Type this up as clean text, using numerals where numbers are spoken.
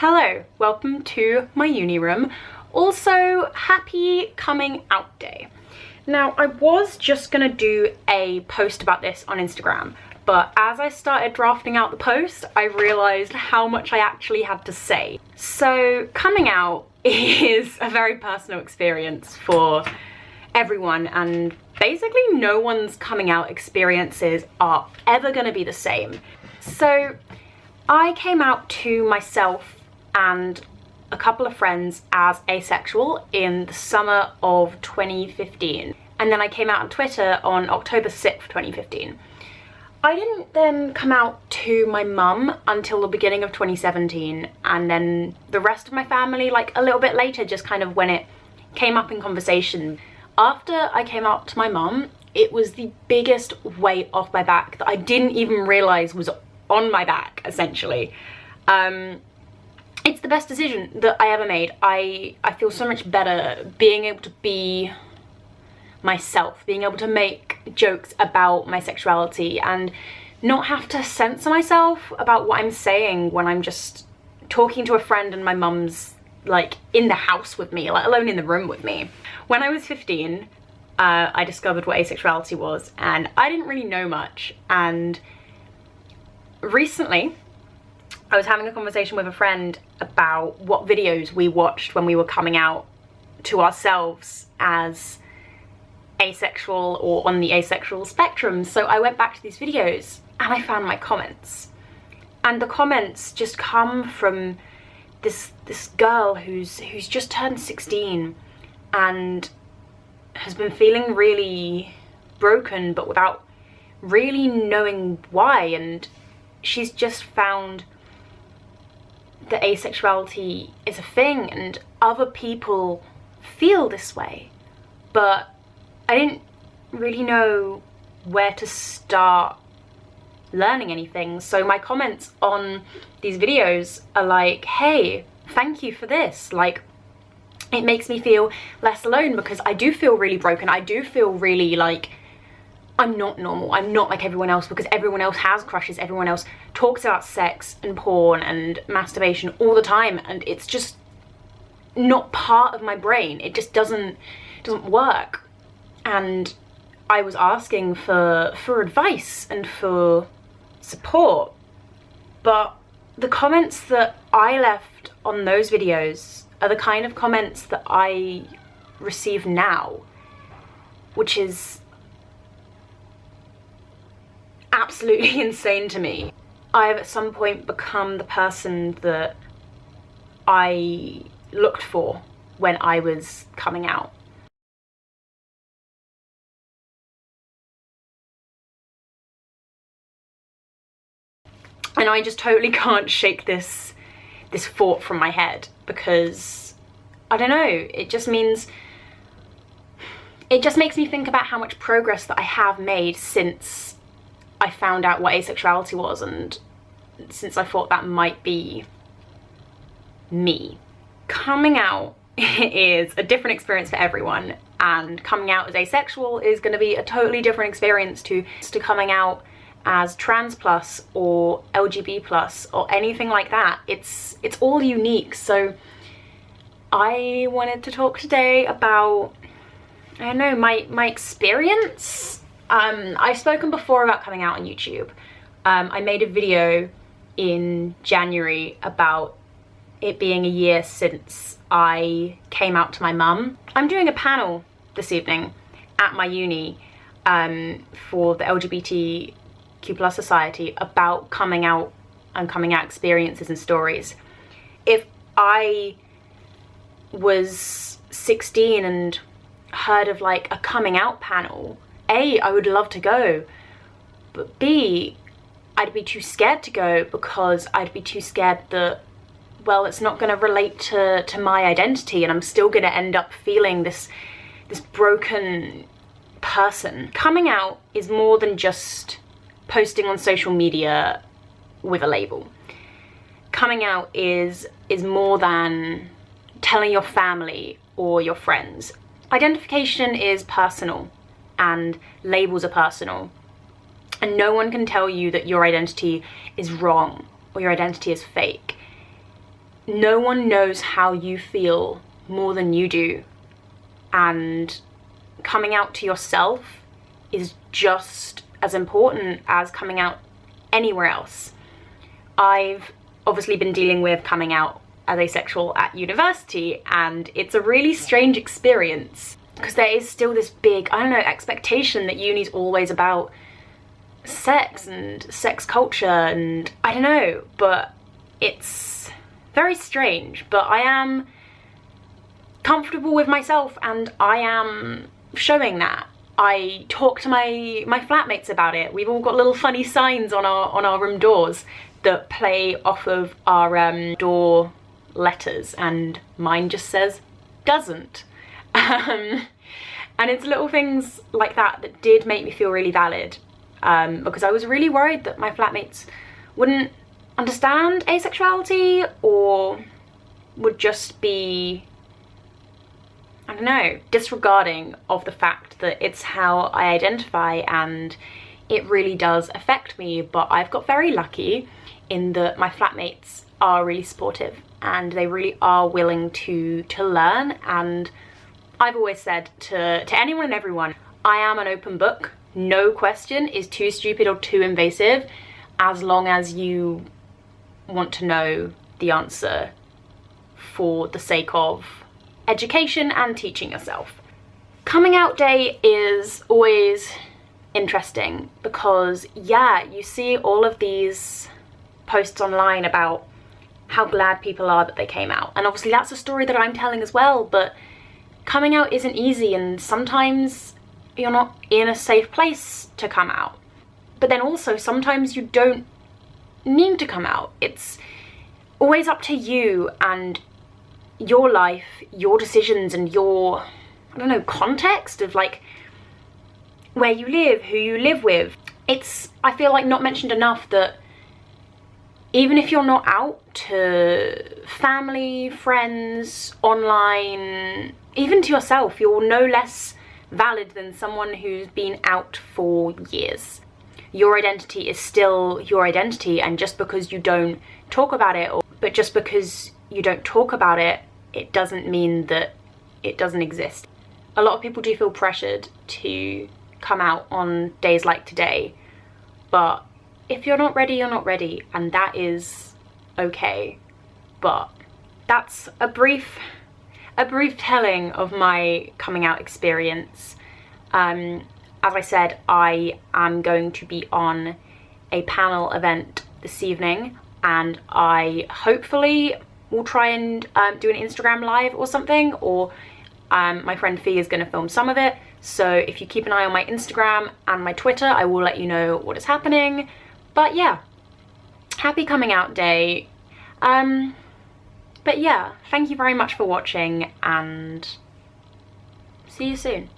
Hello, welcome to my uni room. Also, happy coming out day. Now, I was just gonna do a post about this on Instagram, but as I started drafting out the post, I realized how much I actually had to say. So, coming out is a very personal experience for everyone, and basically no one's coming out experiences are ever gonna be the same. So, I came out to myself and a couple of friends as asexual in the summer of 2015, and then I came out on Twitter on October 6th, 2015. I didn't then come out to my mum until the beginning of 2017, and then the rest of my family like a little bit later, just kind of when it came up in conversation. After I came out to my mum, it was the biggest weight off my back that I didn't even realize was on my back, essentially. It's the best decision that I ever made. I feel so much better being able to be myself, being able to make jokes about my sexuality and not have to censor myself about what I'm saying when I'm just talking to a friend and my mum's like in the house with me, let alone in the room with me. When I was 15, I discovered what asexuality was, and I didn't really know much. And recently, I was having a conversation with a friend about what videos we watched when we were coming out to ourselves as asexual or on the asexual spectrum. So I went back to these videos and I found my comments. And the comments just come from this girl who's just turned 16 and has been feeling really broken but without really knowing why, and she's just found that asexuality is a thing and other people feel this way, but I didn't really know where to start learning anything. So my comments on these videos are like, hey, thank you for this. Like, it makes me feel less alone because I do feel really broken. I do feel really like I'm not normal. I'm not like everyone else because everyone else has crushes. Everyone else talks about sex and porn and masturbation all the time, and it's just not part of my brain. It just doesn't work. And I was asking for advice and for support, but the comments that I left on those videos are the kind of comments that I receive now, which is absolutely insane to me. I've at some point become the person that I looked for when I was coming out. And I just totally can't shake this thought from my head because, I don't know, it just makes me think about how much progress that I have made since I found out what asexuality was, and since I thought that might be me. Coming out is a different experience for everyone, and coming out as asexual is going to be a totally different experience to coming out as trans plus or LGBT plus or anything like that. It's all unique. So I wanted to talk today about, I don't know, my experience. I've spoken before about coming out on YouTube. I made a video in January about it being a year since I came out to my mum. I'm doing a panel this evening at my uni for the LGBTQ+ society about coming out and coming out experiences and stories. If I was 16 and heard of like a coming out panel, A, I would love to go, but B, I'd be too scared to go because I'd be too scared that, well, it's not going to relate to my identity and I'm still going to end up feeling this broken person. Coming out is more than just posting on social media with a label. Coming out is more than telling your family or your friends. Identification is personal and labels are personal, and no one can tell you that your identity is wrong or your identity is fake. no one knows how you feel more than you do, and coming out to yourself is just as important as coming out anywhere else. I've obviously been dealing with coming out as asexual at university, and it's a really strange experience because there is still this big, I don't know, expectation that uni's always about sex and sex culture, and I don't know, but it's very strange. But I am comfortable with myself, and I am showing that. I talk to my flatmates about it. We've all got little funny signs on our room doors that play off of our door letters, and mine just says doesn't. And it's little things like that that did make me feel really valid, because I was really worried that my flatmates wouldn't understand asexuality, or would just be, I don't know, disregarding of the fact that it's how I identify and it really does affect me. But I've got very lucky in that my flatmates are really supportive and they really are willing to learn. And I've always said to anyone and everyone, I am an open book. No question is too stupid or too invasive, as long as you want to know the answer for the sake of education and teaching yourself. Coming out day is always interesting because, yeah, you see all of these posts online about how glad people are that they came out, and obviously that's a story that I'm telling as well. But coming out isn't easy, and sometimes you're not in a safe place to come out, but then also sometimes you don't need to come out. It's always up to you and your life, your decisions, and your, I don't know, context of like where you live, who you live with. It's, I feel like, not mentioned enough that even if you're not out to family, friends, online, even to yourself, you're no less valid than someone who's been out for years. Your identity is still your identity, and just because you don't talk about it, but just because you don't talk about it, it doesn't mean that it doesn't exist. A lot of people do feel pressured to come out on days like today, but if you're not ready, you're not ready, and that is okay. But that's a brief telling of my coming out experience. As I said, I am going to be on a panel event this evening, and I hopefully will try and do an Instagram live or something, or my friend Fee is going to film some of it. So if you keep an eye on my Instagram and my Twitter, I will let you know what is happening. But yeah, happy coming out day. But yeah, thank you very much for watching, and see you soon.